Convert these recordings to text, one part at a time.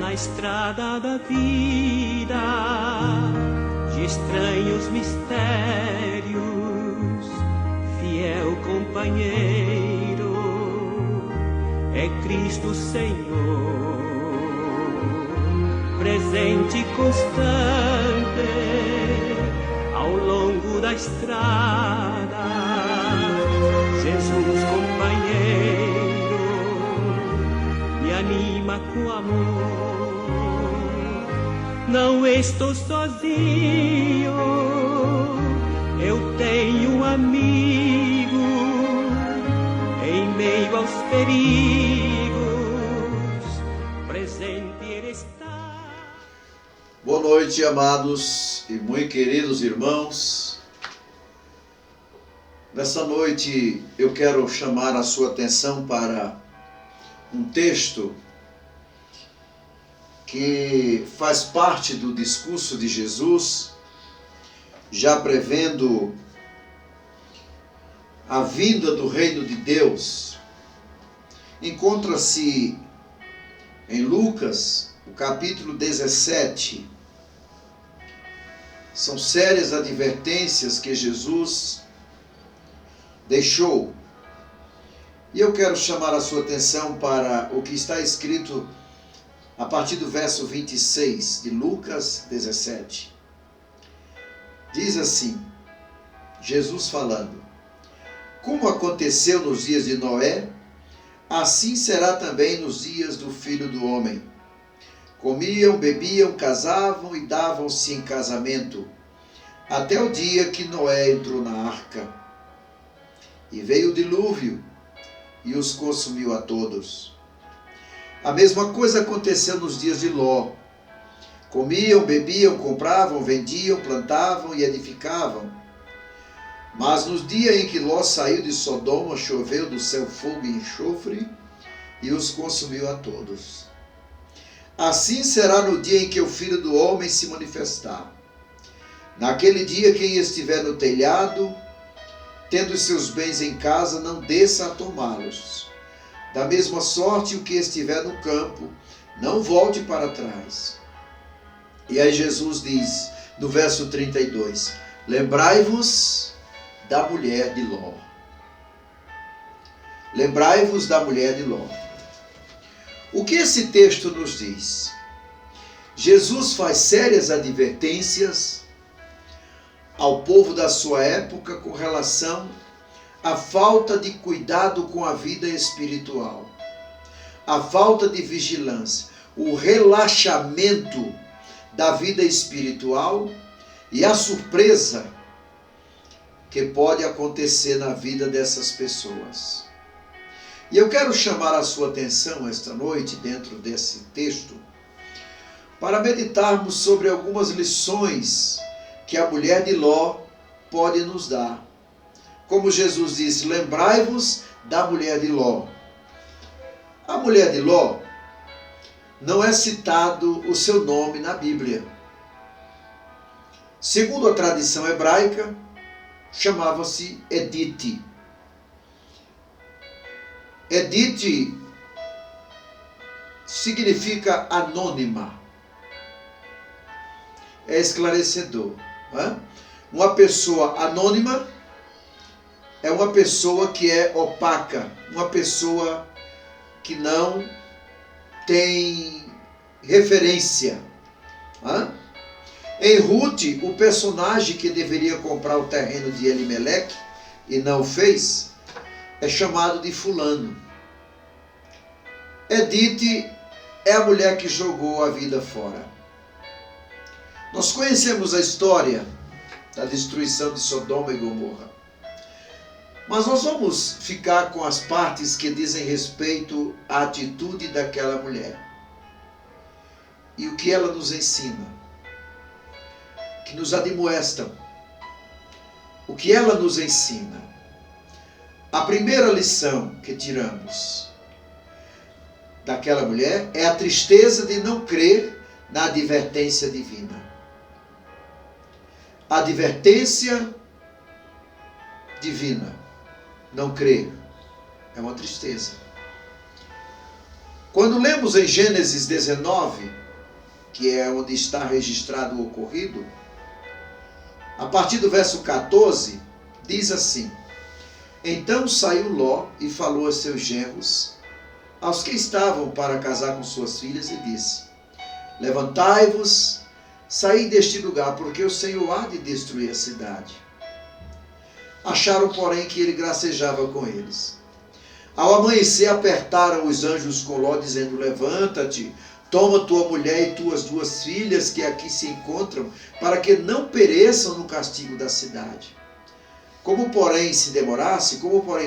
na estrada da vida, de estranhos mistérios, fiel companheiro é Cristo Senhor, presente constante ao longo da estrada, Jesus companheiro me anima com amor. Não estou sozinho, eu tenho um amigo em meio aos perigos, presente ele está. Boa noite, amados e muito queridos irmãos. Nessa noite eu quero chamar a sua atenção para um texto que faz parte do discurso de Jesus, já prevendo a vinda do reino de Deus. Encontra-se em Lucas, o capítulo 17. São sérias advertências que Jesus deixou. E eu quero chamar a sua atenção para o que está escrito a partir do verso 26 de Lucas 17. Diz assim, Jesus falando: como aconteceu nos dias de Noé, assim será também nos dias do Filho do Homem. Comiam, bebiam, casavam e davam-se em casamento, até o dia que Noé entrou na arca. E veio o dilúvio, e os consumiu a todos. A mesma coisa aconteceu nos dias de Ló. Comiam, bebiam, compravam, vendiam, plantavam e edificavam. Mas nos dias em que Ló saiu de Sodoma, choveu do céu fogo e enxofre, e os consumiu a todos. Assim será no dia em que o Filho do Homem se manifestar. Naquele dia, quem estiver no telhado, tendo seus bens em casa, não desça a tomá-los. Da mesma sorte, o que estiver no campo, não volte para trás. E aí Jesus diz, no verso 32, lembrai-vos da mulher de Ló. Lembrai-vos da mulher de Ló. O que esse texto nos diz? Jesus faz sérias advertências ao povo da sua época com relação à falta de cuidado com a vida espiritual, a falta de vigilância, o relaxamento da vida espiritual e a surpresa que pode acontecer na vida dessas pessoas. E eu quero chamar a sua atenção esta noite, dentro desse texto, para meditarmos sobre algumas lições que a mulher de Ló pode nos dar. Como Jesus disse, lembrai-vos da mulher de Ló. A mulher de Ló, não é citado o seu nome na Bíblia. Segundo a tradição hebraica, chamava-se Edite. Edite significa anônima. É esclarecedor. Não é? Uma pessoa anônima é uma pessoa que é opaca, uma pessoa que não tem referência. Não é? Em Ruth, o personagem que deveria comprar o terreno de Elimeleque e não fez, é chamado de fulano. Edite é a mulher que jogou a vida fora. Nós conhecemos a história da destruição de Sodoma e Gomorra. Mas nós vamos ficar com as partes que dizem respeito à atitude daquela mulher. E o que ela nos ensina, que nos admoestam. O que ela nos ensina. A primeira lição que tiramos daquela mulher é a tristeza de não crer na advertência divina. Advertência divina. Não crer é uma tristeza. Quando lemos em Gênesis 19, que é onde está registrado o ocorrido, a partir do verso 14, diz assim: Então saiu Ló e falou a seus genros, aos que estavam para casar com suas filhas, e disse: Levantai-vos, saí deste lugar, porque o Senhor há de destruir a cidade. Acharam, porém, que ele gracejava com eles. Ao amanhecer, apertaram os anjos com Ló, dizendo: Levanta-te, toma tua mulher e tuas 2 filhas que aqui se encontram, para que não pereçam no castigo da cidade. Como porém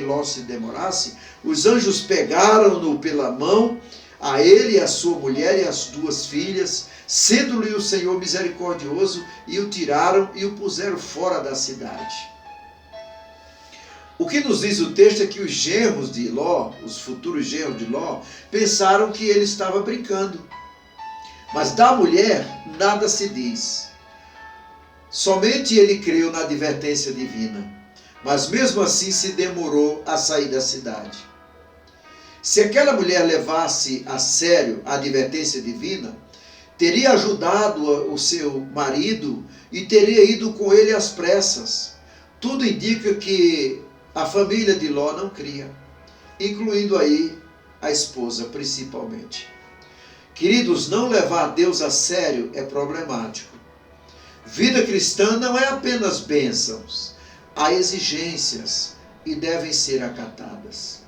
Ló se demorasse, os anjos pegaram-no pela mão, a ele, a sua mulher e as 2 filhas, sendo-lhe o Senhor misericordioso, e o tiraram e o puseram fora da cidade. O que nos diz o texto é que os genros de Ló, os futuros genros de Ló, pensaram que ele estava brincando. Mas da mulher nada se diz. Somente ele creu na advertência divina, mas mesmo assim se demorou a sair da cidade. Se aquela mulher levasse a sério a advertência divina, teria ajudado o seu marido e teria ido com ele às pressas. Tudo indica que a família de Ló não cria, incluindo aí a esposa principalmente. Queridos, não levar Deus a sério é problemático. Vida cristã não é apenas bênçãos, há exigências e devem ser acatadas.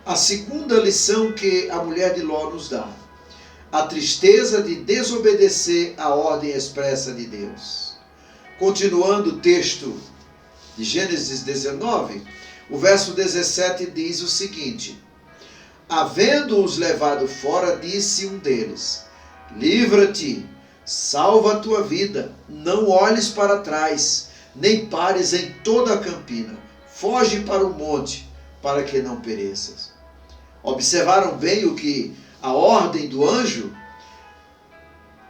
A segunda lição que a mulher de Ló nos dá: a tristeza de desobedecer à ordem expressa de Deus. Continuando o texto de Gênesis 19, o verso 17 diz o seguinte: Havendo-os levado fora, disse um deles: Livra-te, salva a tua vida, não olhes para trás, nem pares em toda a campina, foge para o monte, para que não pereças. Observaram bem a ordem do anjo?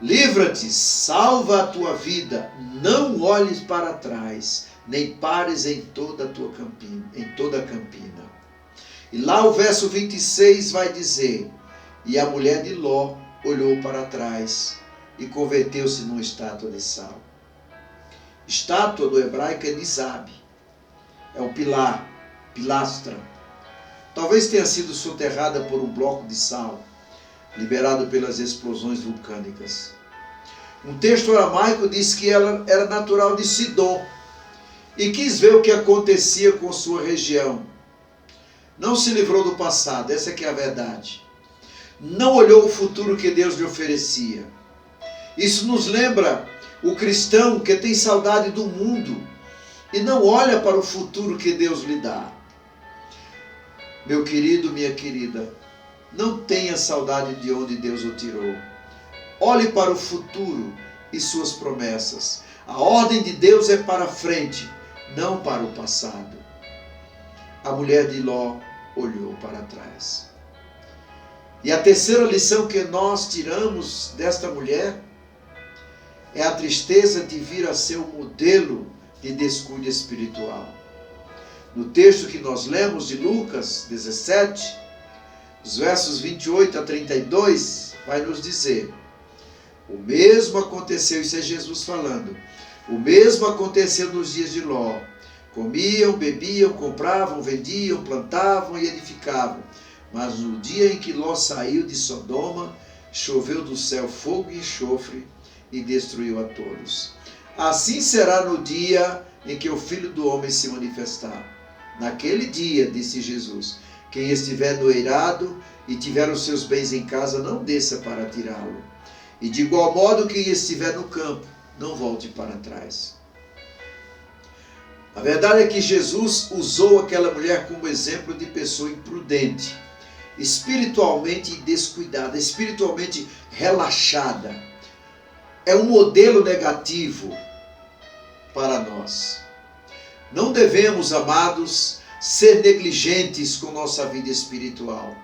Livra-te, salva a tua vida, não olhes para trás, nem pares em toda a tua campina, E lá o verso 26 vai dizer: E a mulher de Ló olhou para trás e converteu-se numa estátua de sal. Estátua do hebraico é nizab, é um pilar, pilastra. Talvez tenha sido soterrada por um bloco de sal, liberado pelas explosões vulcânicas. Um texto aramaico diz que ela era natural de Sidom e quis ver o que acontecia com sua região. Não se livrou do passado, essa que é a verdade. Não olhou o futuro que Deus lhe oferecia. Isso nos lembra o cristão que tem saudade do mundo e não olha para o futuro que Deus lhe dá. Meu querido, minha querida, não tenha saudade de onde Deus o tirou. Olhe para o futuro e suas promessas. A ordem de Deus é para frente, não para o passado. A mulher de Ló olhou para trás. E a terceira lição que nós tiramos desta mulher é a tristeza de vir a ser um modelo de descuido espiritual. No texto que nós lemos de Lucas 17, os versos 28 a 32, vai nos dizer: o mesmo aconteceu, isso é Jesus falando, o mesmo aconteceu nos dias de Ló. Comiam, bebiam, compravam, vendiam, plantavam e edificavam. Mas no dia em que Ló saiu de Sodoma, choveu do céu fogo e enxofre e destruiu a todos. Assim será no dia em que o Filho do Homem se manifestar. Naquele dia, disse Jesus, quem estiver no eirado e tiver os seus bens em casa, não desça para tirá-lo. E de igual modo, quem estiver no campo, não volte para trás. A verdade é que Jesus usou aquela mulher como exemplo de pessoa imprudente, espiritualmente descuidada, espiritualmente relaxada. É um modelo negativo para nós. Não devemos, amados, ser negligentes com nossa vida espiritual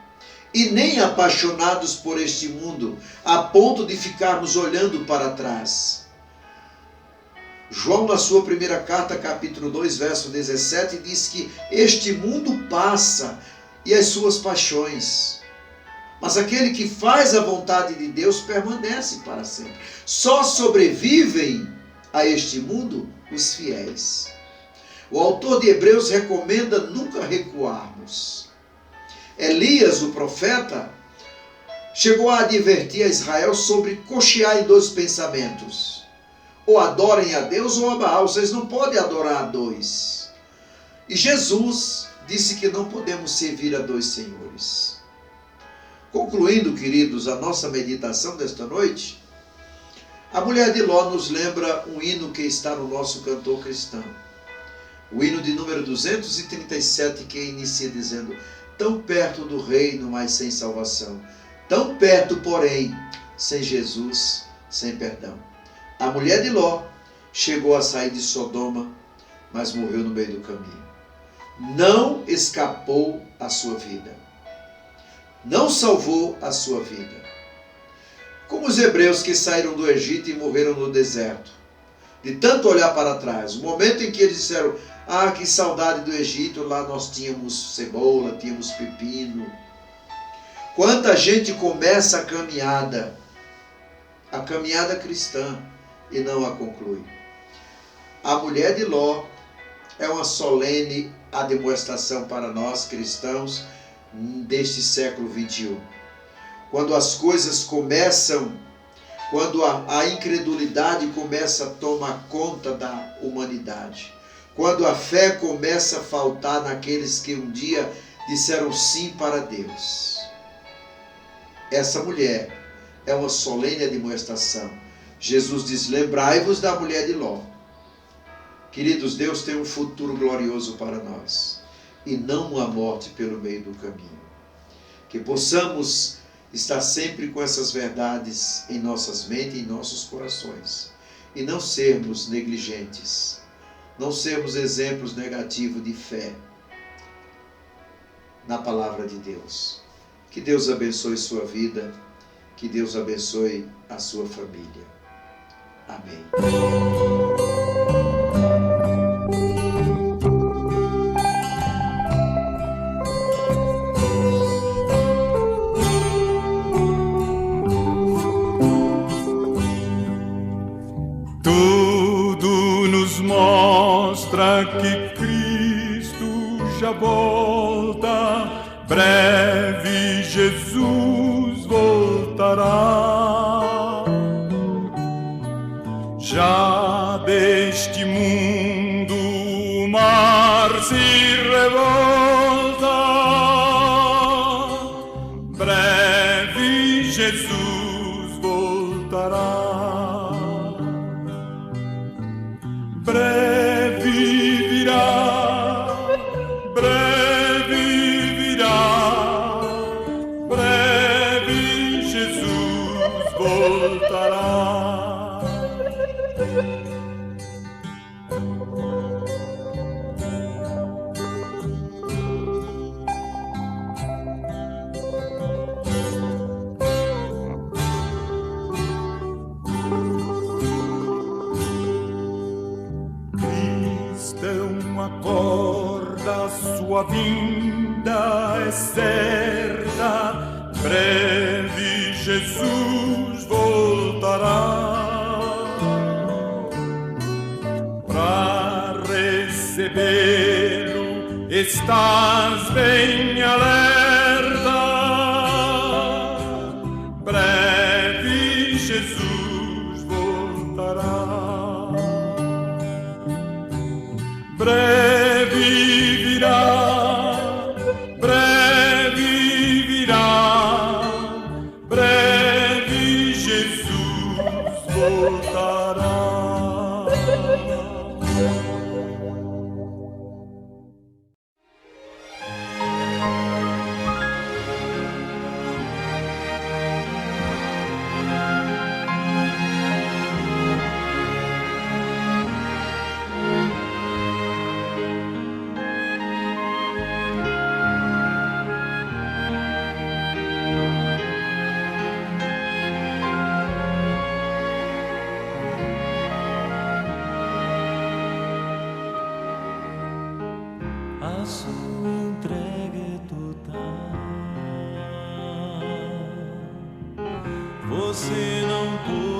e nem apaixonados por este mundo a ponto de ficarmos olhando para trás. João, na sua primeira carta, capítulo 2, verso 17, diz que este mundo passa e as suas paixões. Mas aquele que faz a vontade de Deus permanece para sempre. Só sobrevivem a este mundo os fiéis. O autor de Hebreus recomenda nunca recuarmos. Elias, o profeta, chegou a advertir a Israel sobre cochear em dois pensamentos. Ou adorem a Deus ou a Baal. Vocês não podem adorar a dois. E Jesus disse que não podemos servir a dois senhores. Concluindo, queridos, a nossa meditação desta noite, a mulher de Ló nos lembra um hino que está no nosso cantor cristão. O hino de número 237, que inicia dizendo: tão perto do reino, mas sem salvação. Tão perto, porém, sem Jesus, sem perdão. A mulher de Ló chegou a sair de Sodoma, mas morreu no meio do caminho. Não escapou a sua vida. Não salvou a sua vida. Como os hebreus que saíram do Egito e morreram no deserto. De tanto olhar para trás. O momento em que eles disseram: ah, que saudade do Egito, lá nós tínhamos cebola, tínhamos pepino. Quanta gente começa a caminhada cristã, e não a conclui. A mulher de Ló é uma solene admoestação para nós cristãos deste século 21. Quando as coisas começam, quando a incredulidade começa a tomar conta da humanidade, quando a fé começa a faltar naqueles que um dia disseram sim para Deus. Essa mulher é uma solene admoestação. Jesus diz: lembrai-vos da mulher de Ló. Queridos, Deus tem um futuro glorioso para nós, e não uma morte pelo meio do caminho. Que possamos estar sempre com essas verdades em nossas mentes e em nossos corações, e não sermos negligentes, não sermos exemplos negativos de fé na palavra de Deus. Que Deus abençoe sua vida, que Deus abençoe a sua família. Amém. Tudo nos mostra que Cristo já volta, breve Jesus voltará. Já deste mundo o mar se revolta, breve Jesus voltará. Breve virá, breve virá, breve Jesus voltará. Acorda, sua vinda é certa, breve Jesus voltará. Para recebê-lo estás bem alerta, breve Jesus voltará. Breve virá, breve virá, breve Jesus voltará. você não pôde